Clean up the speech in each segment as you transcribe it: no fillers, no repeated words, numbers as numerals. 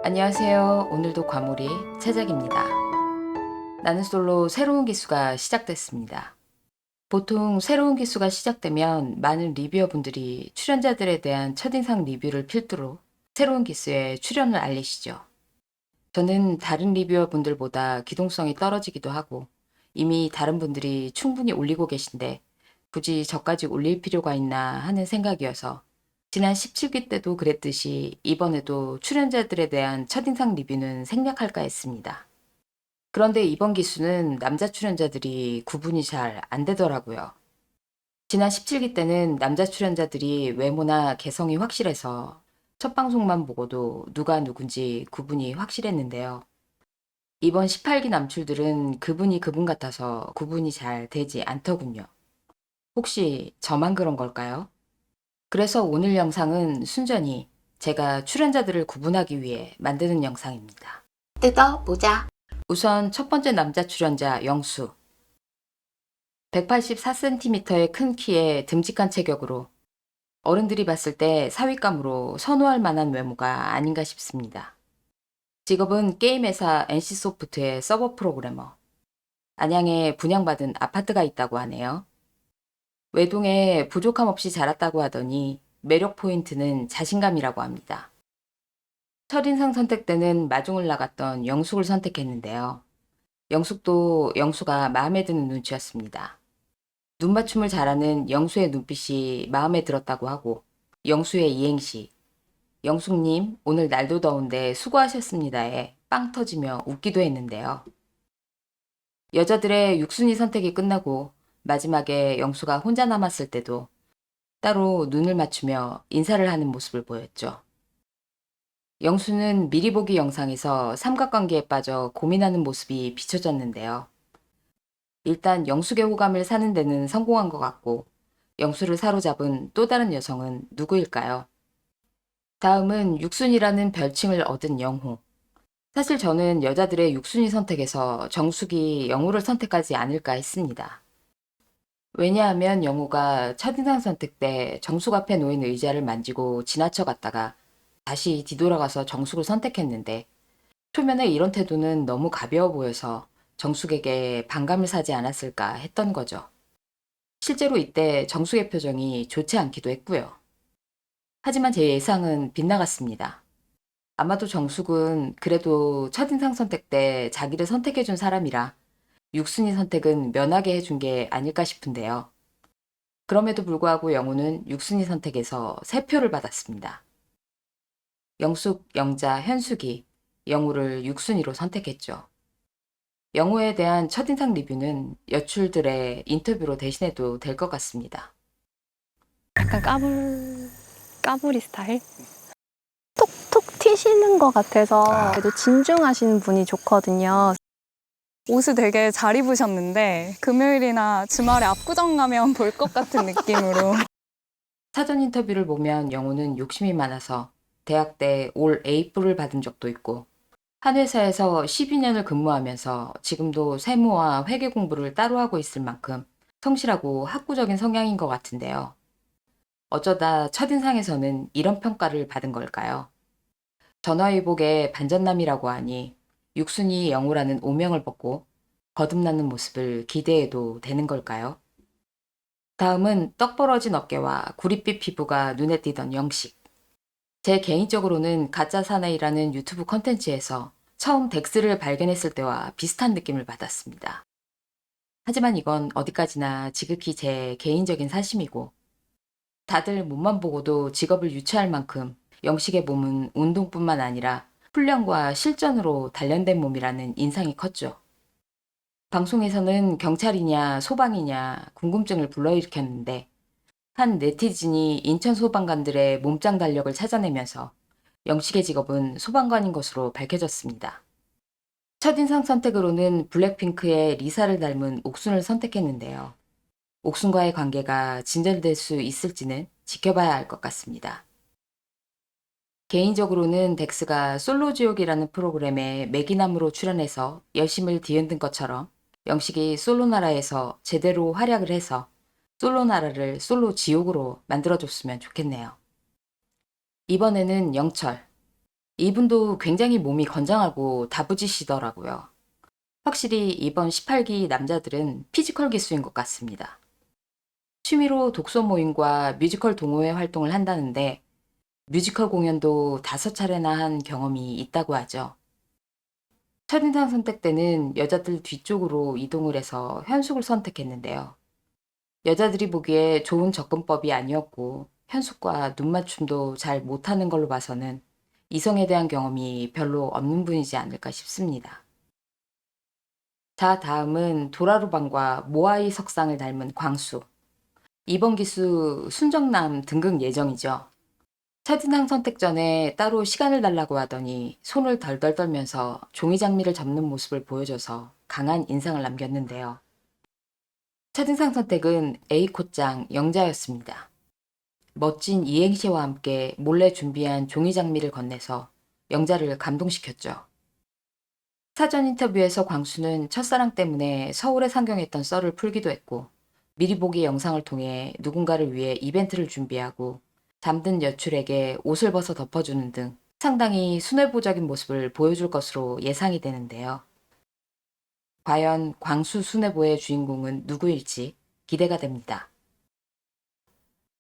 안녕하세요. 오늘도 과몰이 채작입니다. 나는 솔로 새로운 기수가 시작됐습니다. 보통 새로운 기수가 시작되면 많은 리뷰어분들이 출연자들에 대한 첫인상 리뷰를 필두로 새로운 기수에 출연을 알리시죠. 저는 다른 리뷰어분들보다 기동성이 떨어지기도 하고 이미 다른 분들이 충분히 올리고 계신데 굳이 저까지 올릴 필요가 있나 하는 생각이어서 지난 17기 때도 그랬듯이 이번에도 출연자들에 대한 첫인상 리뷰는 생략할까 했습니다. 그런데 이번 기수는 남자 출연자들이 구분이 잘 안 되더라고요. 지난 17기 때는 남자 출연자들이 외모나 개성이 확실해서 첫 방송만 보고도 누가 누군지 구분이 확실했는데요. 이번 18기 남출들은 그분이 그분 같아서 구분이 잘 되지 않더군요. 혹시 저만 그런 걸까요? 그래서 오늘 영상은 순전히 제가 출연자들을 구분하기 위해 만드는 영상입니다. 뜯어보자. 우선 첫 번째 남자 출연자 영수. 184cm의 큰 키에 듬직한 체격으로 어른들이 봤을 때 사윗감으로 선호할 만한 외모가 아닌가 싶습니다. 직업은 게임회사 NC소프트의 서버 프로그래머. 안양에 분양받은 아파트가 있다고 하네요. 외동에 부족함 없이 자랐다고 하더니 매력 포인트는 자신감이라고 합니다. 첫인상 선택 때는 마중을 나갔던 영숙을 선택했는데요. 영숙도 영수가 마음에 드는 눈치였습니다. 눈맞춤을 잘하는 영수의 눈빛이 마음에 들었다고 하고 영수의 이행시 영숙님 오늘 날도 더운데 수고하셨습니다에 빵 터지며 웃기도 했는데요. 여자들의 육순위 선택이 끝나고 마지막에 영수가 혼자 남았을 때도 따로 눈을 맞추며 인사를 하는 모습을 보였죠. 영수는 미리 보기 영상에서 삼각관계에 빠져 고민하는 모습이 비춰졌는데요. 일단 영숙의 호감을 사는 데는 성공한 것 같고 영수를 사로잡은 또 다른 여성은 누구일까요? 다음은 육순이라는 별칭을 얻은 영호. 사실 저는 여자들의 육순위 선택에서 정숙이 영호를 선택하지 않을까 했습니다. 왜냐하면 영호가 첫인상 선택 때 정숙 앞에 놓인 의자를 만지고 지나쳐 갔다가 다시 뒤돌아가서 정숙을 선택했는데 초면에 이런 태도는 너무 가벼워 보여서 정숙에게 반감을 사지 않았을까 했던 거죠. 실제로 이때 정숙의 표정이 좋지 않기도 했고요. 하지만 제 예상은 빗나갔습니다. 아마도 정숙은 그래도 첫인상 선택 때 자기를 선택해준 사람이라 육순위 선택은 면하게 해준 게 아닐까 싶은데요. 그럼에도 불구하고 영호는 육순위 선택에서 3표를 받았습니다. 영숙, 영자, 현숙이 영호를 육순위로 선택했죠. 영호에 대한 첫인상 리뷰는 여출들의 인터뷰로 대신해도 될 것 같습니다. 약간 까불이 스타일? 톡톡 튀시는 것 같아서 그래도 진중하신 분이 좋거든요. 옷을 되게 잘 입으셨는데 금요일이나 주말에 압구정 가면 볼 것 같은 느낌으로. 사전 인터뷰를 보면 영호는 욕심이 많아서 대학 때 올 A뿔을 받은 적도 있고 한 회사에서 12년을 근무하면서 지금도 세무와 회계 공부를 따로 하고 있을 만큼 성실하고 학구적인 성향인 것 같은데요. 어쩌다 첫인상에서는 이런 평가를 받은 걸까요? 전화위복에 반전남이라고 하니 육순이 영호라는 오명을 벗고 거듭나는 모습을 기대해도 되는 걸까요? 다음은 떡 벌어진 어깨와 구릿빛 피부가 눈에 띄던 영식. 제 개인적으로는 가짜 사나이라는 유튜브 컨텐츠에서 처음 덱스를 발견했을 때와 비슷한 느낌을 받았습니다. 하지만 이건 어디까지나 지극히 제 개인적인 사심이고 다들 몸만 보고도 직업을 유추할 만큼 영식의 몸은 운동뿐만 아니라 훈련과 실전으로 단련된 몸이라는 인상이 컸죠. 방송에서는 경찰이냐 소방이냐 궁금증을 불러일으켰는데 한 네티즌이 인천 소방관들의 몸짱 달력을 찾아내면서 영식의 직업은 소방관인 것으로 밝혀졌습니다. 첫인상 선택으로는 블랙핑크의 리사를 닮은 옥순을 선택했는데요. 옥순과의 관계가 진전될 수 있을지는 지켜봐야 할 것 같습니다. 개인적으로는 덱스가 솔로지옥이라는 프로그램에 매기남으로 출연해서 열심을 뒤흔든 것처럼 영식이 솔로나라에서 제대로 활약을 해서 솔로나라를 솔로지옥으로 만들어줬으면 좋겠네요. 이번에는 영철. 이분도 굉장히 몸이 건장하고 다부지시더라고요. 확실히 이번 18기 남자들은 피지컬 기수인 것 같습니다. 취미로 독서 모임과 뮤지컬 동호회 활동을 한다는데 뮤지컬 공연도 5차례나 한 경험이 있다고 하죠. 첫인상 선택 때는 여자들 뒤쪽으로 이동을 해서 현숙을 선택했는데요. 여자들이 보기에 좋은 접근법이 아니었고 현숙과 눈맞춤도 잘 못하는 걸로 봐서는 이성에 대한 경험이 별로 없는 분이지 않을까 싶습니다. 자, 다음은 도라루방과 모아이 석상을 닮은 광수. 이번 기수 순정남 등극 예정이죠. 첫인상 선택 전에 따로 시간을 달라고 하더니 손을 덜덜 떨면서 종이 장미를 접는 모습을 보여줘서 강한 인상을 남겼는데요. 첫인상 선택은 A코장 영자였습니다. 멋진 이행시와 함께 몰래 준비한 종이 장미를 건네서 영자를 감동시켰죠. 사전 인터뷰에서 광수는 첫사랑 때문에 서울에 상경했던 썰을 풀기도 했고 미리 보기 영상을 통해 누군가를 위해 이벤트를 준비하고 잠든 여출에게 옷을 벗어 덮어주는 등 상당히 순애보적인 모습을 보여줄 것으로 예상이 되는데요. 과연 광수 순애보의 주인공은 누구일지 기대가 됩니다.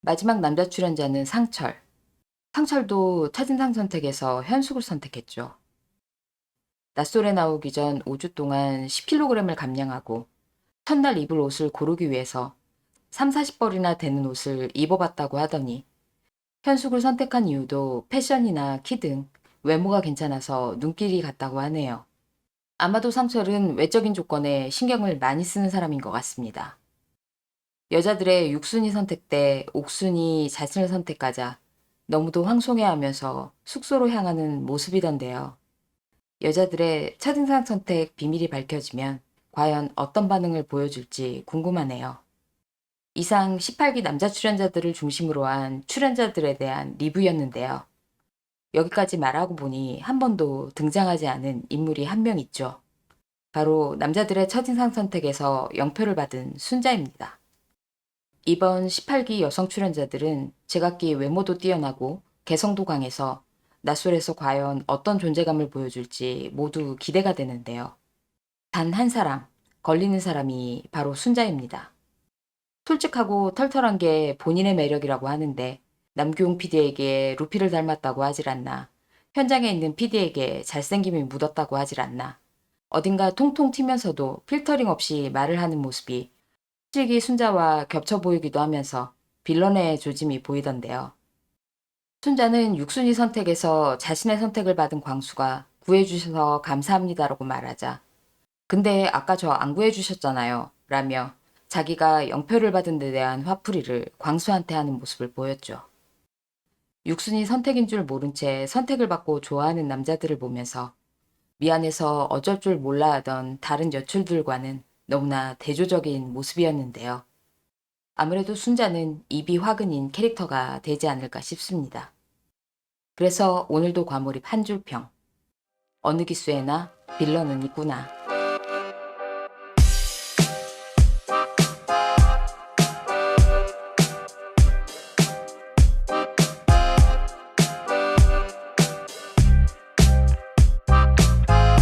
마지막 남자 출연자는 상철. 상철도 첫인상 선택에서 현숙을 선택했죠. 낯솔에 나오기 전 5주 동안 10kg을 감량하고 첫날 입을 옷을 고르기 위해서 3, 40벌이나 되는 옷을 입어봤다고 하더니 현숙을 선택한 이유도 패션이나 키 등 외모가 괜찮아서 눈길이 갔다고 하네요. 아마도 상철은 외적인 조건에 신경을 많이 쓰는 사람인 것 같습니다. 여자들의 6순위 선택 때 옥순이 자신을 선택하자 너무도 황송해하면서 숙소로 향하는 모습이던데요. 여자들의 첫인상 선택 비밀이 밝혀지면 과연 어떤 반응을 보여줄지 궁금하네요. 이상 18기 남자 출연자들을 중심으로 한 출연자들에 대한 리뷰였는데요. 여기까지 말하고 보니 한 번도 등장하지 않은 인물이 한 명 있죠. 바로 남자들의 첫인상 선택에서 0표를 받은 순자입니다. 이번 18기 여성 출연자들은 제각기 외모도 뛰어나고 개성도 강해서 낯설에서 과연 어떤 존재감을 보여줄지 모두 기대가 되는데요. 단 한 사람, 걸리는 사람이 바로 순자입니다. 솔직하고 털털한 게 본인의 매력이라고 하는데 남규홍 PD에게 루피를 닮았다고 하질 않나, 현장에 있는 PD에게 잘생김이 묻었다고 하질 않나, 어딘가 통통 튀면서도 필터링 없이 말을 하는 모습이 실기 순자와 겹쳐 보이기도 하면서 빌런의 조짐이 보이던데요. 순자는 6순위 선택에서 자신의 선택을 받은 광수가 구해주셔서 감사합니다라고 말하자 근데 아까 저 안 구해주셨잖아요 라며 자기가 0표를 받은 데 대한 화풀이를 광수한테 하는 모습을 보였죠. 6순위 선택인 줄 모른 채 선택을 받고 좋아하는 남자들을 보면서 미안해서 어쩔 줄 몰라 하던 다른 여출들과는 너무나 대조적인 모습이었는데요. 아무래도 순자는 입이 화근인 캐릭터가 되지 않을까 싶습니다. 그래서 오늘도 과몰입 한 줄평. 어느 기수에나 빌런은 있구나.